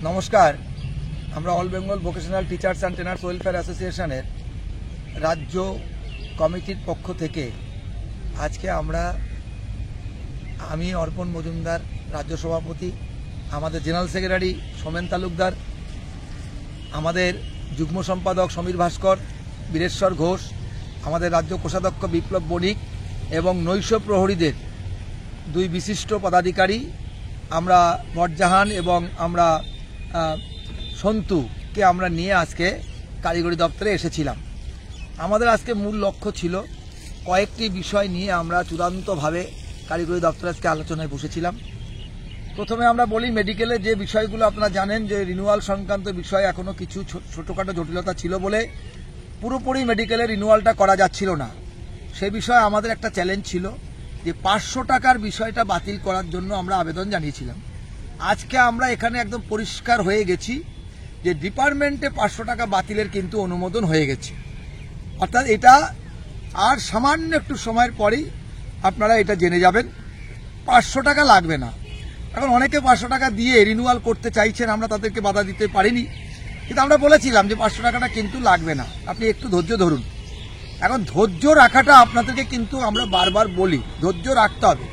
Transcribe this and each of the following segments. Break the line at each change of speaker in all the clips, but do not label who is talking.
নমস্কার। আমরা all Bengal vocational teachers and trainers welfare অ্যাসোসিয়েশনের রাজ্য কমিটির পক্ষ থেকে আজকে আমি অর্পণ মজুমদার, রাজ্য সভাপতি, আমাদের জেনারেল সেক্রেটারি সোমেন তালুকদার, আমাদের যুগ্ম সম্পাদক সমীর ভাস্কর, বীরেশ্বর ঘোষ, আমাদের রাজ্য কোষাধ্যক্ষ বিপ্লব বণিক এবং নৈশ প্রহরীদের দুই বিশিষ্ট পদাধিকারী আমরা বরজাহান এবং আমরা সন্তুকে আমরা নিয়ে আজকে কারিগরি দপ্তরে এসেছিলাম। আমাদের আজকে মূল লক্ষ্য ছিল কয়েকটি বিষয় নিয়ে আমরা চূড়ান্তভাবে কারিগরি দপ্তরে আজকে আলোচনায় বসেছিলাম। প্রথমে আমরা বলি, মেডিকেলে যে বিষয়গুলো আপনারা জানেন যে রিনিউয়াল সংক্রান্ত বিষয় এখনো কিছু ছোটোখাটো জটিলতা ছিল বলে পুরোপুরি মেডিকেলের রিনিউয়ালটা করা যাচ্ছিল না। সে বিষয়ে আমাদের একটা চ্যালেঞ্জ ছিল যে 500 টাকার বিষয়টা বাতিল করার জন্য আমরা আবেদন জানিয়েছিলাম। আজকে আমরা এখানে একদম পরিষ্কার হয়ে গেছি যে ডিপার্টমেন্টে 500 টাকা বাতিলের কিন্তু অনুমোদন হয়ে গেছে। অর্থাৎ এটা আর সামান্য একটু সময়ের পরেই আপনারা এটা জেনে যাবেন, 500 টাকা লাগবে না। এখন অনেকে 500 টাকা দিয়ে রিনিউয়াল করতে চাইছেন, আমরা তাদেরকে বাধা দিতে পারিনি, কিন্তু আমরা বলেছিলাম যে 500 টাকাটা কিন্তু লাগবে না, আপনি একটু ধৈর্য ধরুন। এখন ধৈর্য রাখাটা আপনাদেরকে কিন্তু আমরা বারবার বলি, ধৈর্য রাখতে হবে,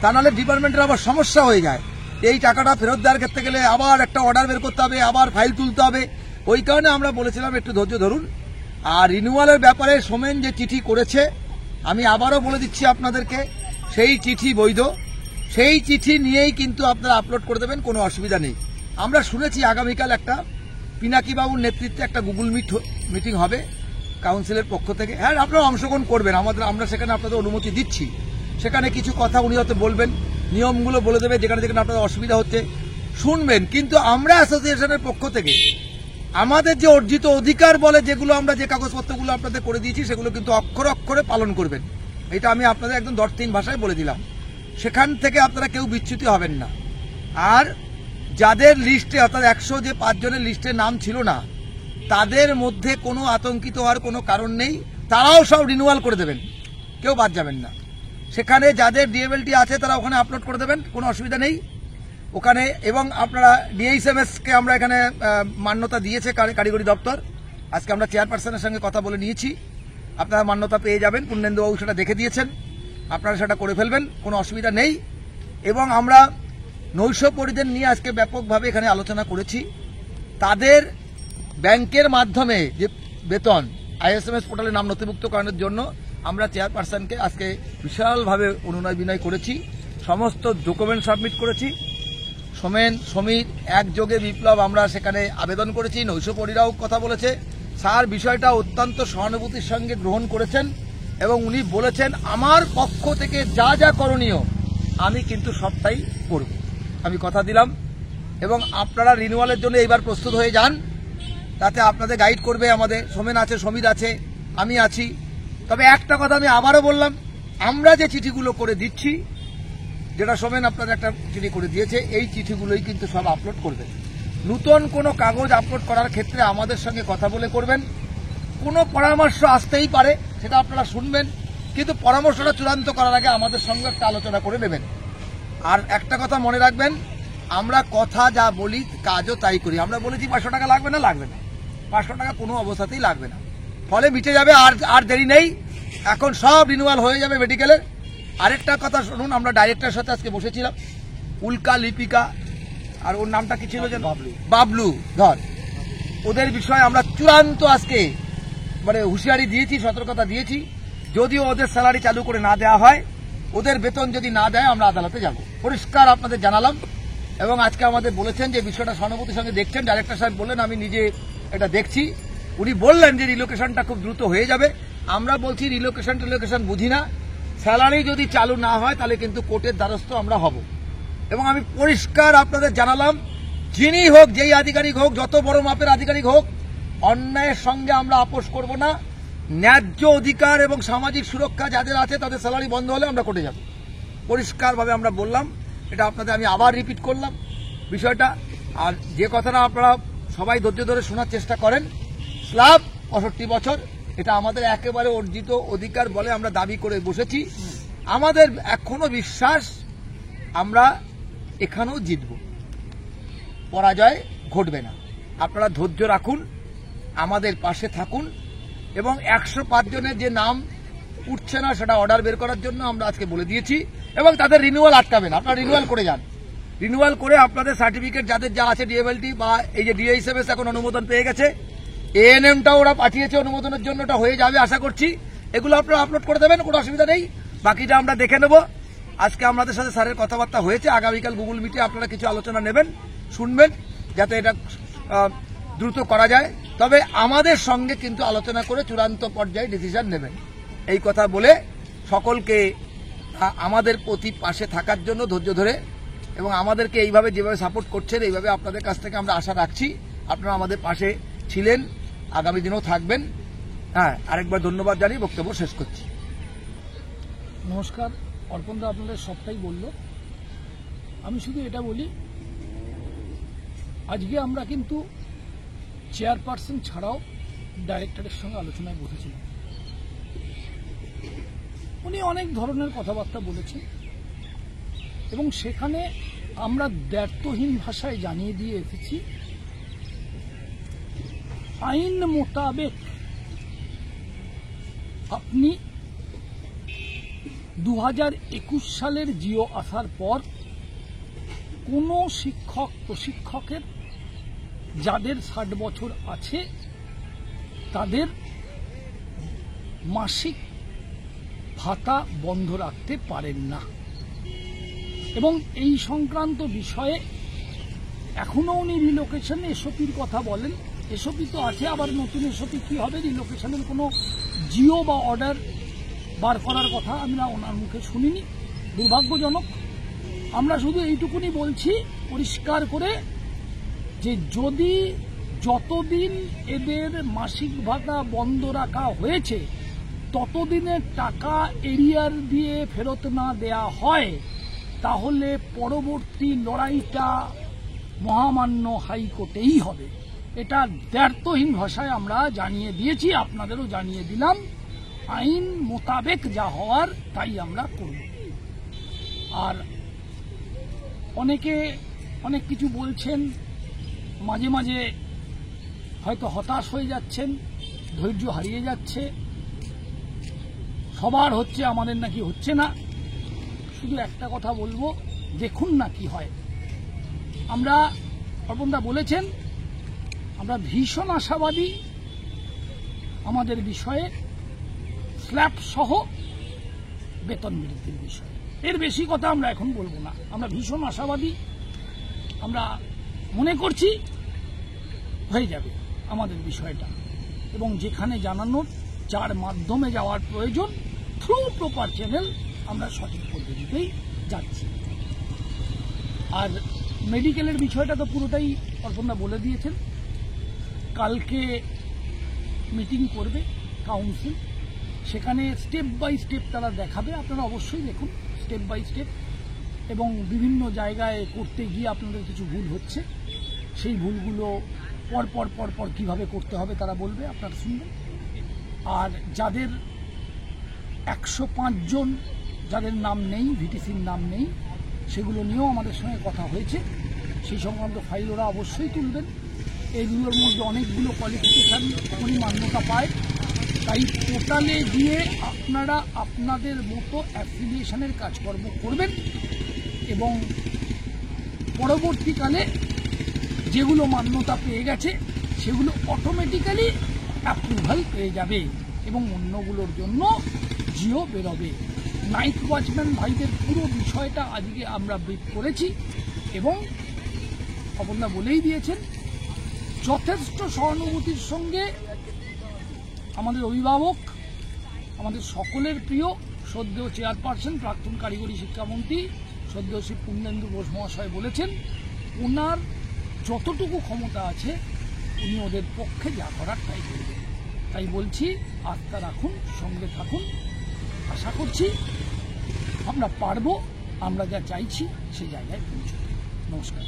তা নাহলে ডিপার্টমেন্টের আবার সমস্যা হয়ে যায়। এই টাকাটা ফেরত দেওয়ার ক্ষেত্রে গেলে আবার একটা অর্ডার বের করতে হবে, আবার ফাইল তুলতে হবে। ওই কারণে আমরা বলেছিলাম একটু ধৈর্য ধরুন। আর রিনিউয়ালের ব্যাপারে সোমেন যে চিঠি করেছে, আমি আবারও বলে দিচ্ছি আপনাদেরকে, সেই চিঠি বৈধ, সেই চিঠি নিয়েই কিন্তু আপনারা আপলোড করে দেবেন, কোনো অসুবিধা নেই। আমরা শুনেছি আগামীকাল একটা পিনাকিবাবুর নেতৃত্বে একটা গুগল মিটিং হবে কাউন্সিলের পক্ষ থেকে। হ্যাঁ, আপনারা অংশগ্রহণ করবেন, আমরা সেখানে আপনাদের অনুমতি দিচ্ছি। সেখানে কিছু কথা উনি হয়তো বলবেন, নিয়মগুলো বলে দেবে, যেখানে যেখানে আপনাদের অসুবিধা হচ্ছে শুনবেন। কিন্তু আমরা অ্যাসোসিয়েশনের পক্ষ থেকে আমাদের যে অর্জিত অধিকার বলে যেগুলো আমরা যে কাগজপত্রগুলো আপনাদের করে দিয়েছি সেগুলো কিন্তু অক্ষরে অক্ষরে পালন করবেন। এটা আমি আপনাদের একদম দর্থহীন ভাষায় বলে দিলাম। সেখান থেকে আপনারা কেউ বিচ্যুতি হবেন না। আর যাদের লিস্টে, অর্থাৎ 100 যে 5 জনের লিস্টে নাম ছিল না, তাদের মধ্যে কোনো আতঙ্কিত হওয়ার কোনো কারণ নেই, তারাও সব রিনিউয়াল করে দেবেন, কেউ বাদ যাবেন না। সেখানে যাদের ডিএবএলটি আছে তারা ওখানে আপলোড করে দেবেন, কোনো অসুবিধা নেই ওখানে। এবং আপনারা ডিএইচএমএসকে আমরা এখানে মান্যতা দিয়েছে কারিগরি দপ্তর। আজকে আমরা চেয়ারপারসনের সঙ্গে কথা বলে নিয়েছি, আপনারা মান্যতা পেয়ে যাবেন। পূর্ণেন্দুবাবু সেটা দেখে দিয়েছেন, আপনারা সেটা করে ফেলবেন, কোনো অসুবিধা নেই। এবং আমরা নৈশ পরিদের নিয়ে আজকে ব্যাপকভাবে এখানে আলোচনা করেছি। তাদের ব্যাংকের মাধ্যমে যে বেতন আইএসএমএস পোর্টালে নাম নথিভুক্ত করানোর জন্য আমরা চেয়ারপারসনকে আজকে বিশালভাবে অনুনয় বিনয় করেছি, সমস্ত ডকুমেন্ট সাবমিট করেছি। সোমেন, সমীর, একযোগে বিপ্লব আমরা সেখানে আবেদন করেছি, নৈশপরীরাও কথা বলেছে। স্যার বিষয়টা অত্যন্ত সহানুভূতির সঙ্গে গ্রহণ করেছেন এবং উনি বলেছেন আমার পক্ষ থেকে যা যা করণীয় আমি কিন্তু সবটাই করব, আমি কথা দিলাম। এবং আপনারা রিনিউয়ালের জন্য এইবার প্রস্তুত হয়ে যান, তাতে আপনাদের গাইড করবে আমাদের সোমেন আছে, সমীর আছে, আমি আছি। তবে একটা কথা আমি আবারও বললাম, আমরা যে চিঠিগুলো করে দিচ্ছি, যেটা সোমেন আপনাদের একটা চিঠি করে দিয়েছে, এই চিঠিগুলোই কিন্তু সব আপলোড করবেন। নতুন কোনো কাগজ আপলোড করার ক্ষেত্রে আমাদের সঙ্গে কথা বলে করবেন। কোনো পরামর্শ আসতেই পারে, সেটা আপনারা শুনবেন, কিন্তু পরামর্শটা চূড়ান্ত করার আগে আমাদের সঙ্গে একটা আলোচনা করে নেবেন। আর একটা কথা মনে রাখবেন, আমরা কথা যা বলি কাজও তাই করি। আমরা বলেছি 500 টাকা লাগবে না, লাগবে না, 500 টাকা কোনো অবস্থাতেই লাগবে না, ফলে মিটে যাবে। আর দেরি নেই, এখন সব রিনিউয়াল হয়ে যাবে মেডিকেলের। আরেকটা কথা শুনুন, আমরা ডাইরেক্টরের সাথে আজকে বসেছিলাম, উল্কা, লিপিকা আর ওর নামটা কি ছিল যেন, বাবলু ধর, ওদের বিষয়ে আমরা চূড়ান্ত আজকে হুঁশিয়ারি দিয়েছি, সতর্কতা দিয়েছি। যদিও ওদের স্যালারি চালু করে না দেওয়া হয়, ওদের বেতন যদি না দেয় আমরা আদালতে যাব, পরিষ্কার আপনাদের জানালাম। এবং আজকে আমাদের বলেছেন যে বিষয়টা সহানুভূতির সঙ্গে দেখছেন। ডাইরেক্টর সাহেব বললেন আমি নিজে এটা দেখছি, উনি বললেন যে রিলোকেশনটা খুব দ্রুত হয়ে যাবে। আমরা বলছি রিলোকেশন বুঝি না, স্যালারি যদি চালু না হয় তাহলে কিন্তু কোর্টের দ্বারস্থ আমরা হব। এবং আমি পরিষ্কার আপনাদের জানালাম, যিনি হোক, যেই আধিকারিক হোক, যত বড় মাপের আধিকারিক হোক, অন্যায়ের সঙ্গে আমরা আপোষ করব না। ন্যায্য অধিকার এবং সামাজিক সুরক্ষা যাদের আছে তাদের স্যালারি বন্ধ হলে আমরা কোর্টে যাব, পরিষ্কারভাবে আমরা বললাম। এটা আপনাদের আমি আবার রিপিট করলাম বিষয়টা। আর যে কথাটা আপনারা সবাই ধৈর্য ধরে শোনার চেষ্টা করেন, স্ল্যাব 65 বছর, এটা আমাদের একেবারে অর্জিত অধিকার বলে আমরা দাবি করে বসেছি। আমাদের এখনো বিশ্বাস আমরা এখানেও জিতব, পরাজয় ঘটবে না। আপনারা ধৈর্য রাখুন, আমাদের পাশে থাকুন, এবং 105 জনের যে নাম উঠছে না সেটা অর্ডার বের করার জন্য আমরা আজকে বলে দিয়েছি, এবং তাদের রিনিউয়াল আটকাবে না। আপনারা রিনিউয়াল করে যান, রিনিউয়াল করে আপনাদের সার্টিফিকেট যাদের যা আছে ডিএবএলটি বা এই যে ডিএইচএমএস এখন অনুমোদন পেয়ে গেছে, এএনএমটাও ওরা পাঠিয়েছে অনুমোদনের জন্য, ওটা হয়ে যাবে আশা করছি। এগুলো আপনারা আপলোড করে দেবেন, কোনো অসুবিধা নেই, বাকিটা আমরা দেখে নেব। আজকে আমাদের সাথে স্যারের কথাবার্তা হয়েছে, আগামীকাল গুগল মিটে আপনারা কিছু আলোচনা নেবেন, শুনবেন, যাতে এটা দ্রুত করা যায়। তবে আমাদের সঙ্গে কিন্তু আলোচনা করে চূড়ান্ত পর্যায়ে ডিসিশন নেবেন, এই কথা বলে সকলকে আমাদের প্রতি পাশে থাকার জন্য ধৈর্য ধরে, এবং আমাদেরকে এইভাবে যেভাবে সাপোর্ট করছেন এইভাবে আপনাদের কাছ থেকে আমরা আশা রাখছি। আপনারা আমাদের পাশে ছিলেন, আগামী দিনেও থাকবেন। হ্যাঁ, আরেকবার ধন্যবাদ জানিয়ে বক্তব্য শেষ করছি।
নমস্কার। অর্পণদা আপনাদের সবটাই বলল, আমি শুধু এটা বলি, আজকে আমরা কিন্তু চেয়ারপারসন ছাড়াও ডাইরেক্টরের সঙ্গে আলোচনায় বসেছিলাম। উনি অনেক ধরনের কথাবার্তা বলেছেন এবং সেখানে আমরা দ্ব্যর্থহীন ভাষায় জানিয়ে দিয়ে এসেছি, আইন মোতাবেক আপনি 2021 সালের জিও আসার পর কোনো শিক্ষক প্রশিক্ষকের যাদের 60 বছর আছে তাদের মাসিক ভাতা বন্ধ রাখতে পারেন না, এবং এই সংক্রান্ত বিষয়ে এখনো উনি রিলোকেশন এসওপির কথা বলেন। এসওপি তো আছে, আবার নতুন এসওপি কি হবে, রিলোকেশনের কোনো জিও বা অর্ডার বার করার কথা আমরা ওনার মুখে শুনিনি, দুর্ভাগ্যজনক। আমরা শুধু এইটুকুনি বলছি পরিষ্কার করে যে যদি যতদিন এদের মাসিক ভাতা বন্ধ রাখা হয়েছে ততদিনের টাকা এরিয়ার দিয়ে ফেরত না দেয়া হয়, তাহলে পরবর্তী লড়াইটা মহামান্য হাইকোর্টেই হবে। এটা দ্ব্যর্থহীন ভাষায় আমরা জানিয়ে দিয়েছি, আপনাদেরও জানিয়ে দিলাম। আইন মোতাবেক যা হওয়ার তাই আমরা করব। আর অনেকে অনেক কিছু বলছেন, মাঝে মাঝে হয়তো হতাশ হয়ে যাচ্ছেন, ধৈর্য হারিয়ে যাচ্ছে, সবার হচ্ছে আমাদের নাকি হচ্ছে না। শুধু একটা কথা বলবো, দেখুন না কি হয়। আমরা, অর্পণদা বলেছেন, আমরা ভীষণ আশাবাদী আমাদের বিষয়ে, স্ল্যাব সহ বেতন বৃদ্ধির বিষয়ে। এর বেশি কথা আমরা এখন বলবো না। আমরা ভীষণ আশাবাদী, আমরা মনে করছি হয়ে যাবে আমাদের বিষয়টা, এবং যেখানে জানানোর, যার মাধ্যমে যাওয়ার প্রয়োজন, থ্রু প্রপার চ্যানেল আমরা সঠিক পদ্ধতিতেই যাচ্ছি। আর মেডিকেলের বিষয়টা তো পুরোটাই অর্পণদা বলে দিয়েছেন। কালকে মিটিং করবে কাউন্সিল, সেখানে স্টেপ বাই স্টেপ তারা দেখাবে। আপনারা অবশ্যই দেখুন স্টেপ বাই স্টেপ, এবং বিভিন্ন জায়গায় করতে গিয়ে আপনাদের কিছু ভুল হচ্ছে, সেই ভুলগুলো পর কিভাবে করতে হবে তারা বলবে, আপনারা শুনবেন। আর যাদের 105 জন যাদের নাম নেই, ভিটিসির নাম নেই, সেগুলো নিয়েও আমাদের সঙ্গে কথা হয়েছে। সেই সংক্রান্ত ফাইল ওরা অবশ্যই তুলবেন। এইগুলোর মধ্যে অনেকগুলো কোয়ালিফিকেশান উনি মান্যতা পায়, তাই পোর্টালে গিয়ে আপনারা আপনাদের মতো অ্যাফিলিয়েশনের কাজকর্ম করবেন, এবং পরবর্তীকালে যেগুলো মান্যতা পেয়ে গেছে সেগুলো অটোমেটিক্যালি অ্যাপ্রুভাল পেয়ে যাবে, এবং অন্যগুলোর জন্য জিও বেরোবে। নাইট ওয়াচম্যান ভাইদের পুরো বিষয়টা আজকে আমরা ব্রিফ করেছি, এবং অপর্ণা বলেই দিয়েছেন, যথেষ্ট সহানুভূতির সঙ্গে আমাদের অভিভাবক, আমাদের সকলের প্রিয় শ্রদ্ধেয় চেয়ারপারসন, প্রাক্তন কারিগরি শিক্ষামন্ত্রী শ্রদ্ধেয় শ্রী পূর্ণেন্দু ঘোষ মহাশয় বলেছেন, ওনার যতটুকু ক্ষমতা আছে উনি ওদের পক্ষে যা করার তাই করবেন। তাই বলছি, আস্থা রাখুন, সঙ্গে থাকুন। আশা করছি আমরা পারবো, আমরা যা চাইছি সে জায়গায় পৌঁছতে। নমস্কার।